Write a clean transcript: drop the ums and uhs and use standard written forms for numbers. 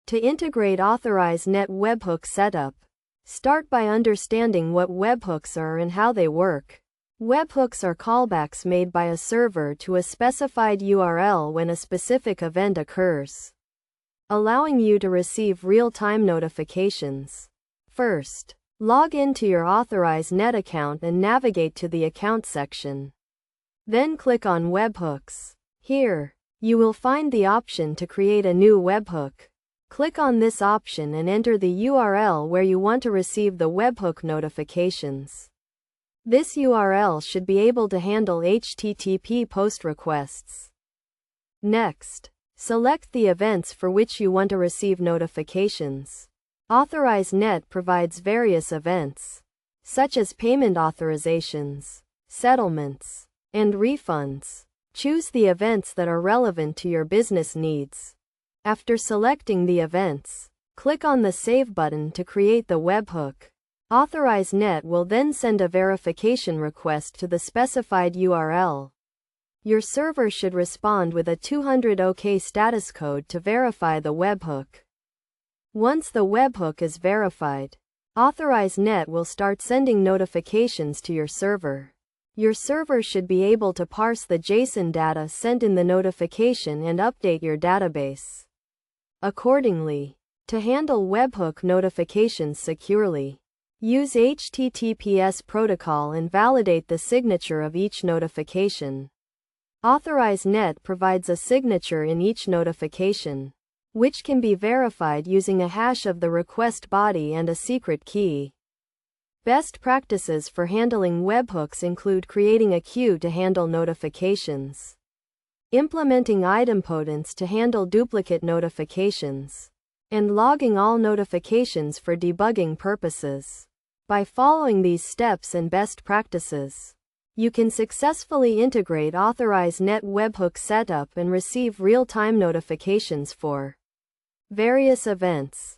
To integrate Authorize Net Webhook setup. Start by understanding what webhooks are and how they work. Webhooks are callbacks made by a server to a specified URL when a specific event occurs, allowing you to receive real-time notifications. First, log into your Authorize Net account and navigate to the Account section. Then click on Webhooks. Here, you will find the option to create a new webhook. Click on this option and enter the URL where you want to receive the webhook notifications. This URL should be able to handle HTTP post requests. Next, select the events for which you want to receive notifications. Authorize Net provides various events, such as payment authorizations, settlements, and refunds. Choose the events that are relevant to your business needs. After selecting the events, click on the Save button to create the webhook. Authorize Net will then send a verification request to the specified URL. Your server should respond with a 200 OK status code to verify the webhook. Once the webhook is verified, Authorize Net will start sending notifications to your server. Your server should be able to parse the JSON data sent in the notification and update your database accordingly. To handle webhook notifications securely, use HTTPS protocol and validate the signature of each notification. Authorize Net provides a signature in each notification, which can be verified using a hash of the request body and a secret key. Best practices for handling webhooks include creating a queue to handle notifications, implementing idempotence to handle duplicate notifications, and logging all notifications for debugging purposes. By following these steps and best practices, you can successfully integrate Authorize Net webhook setup and receive real-time notifications for various events.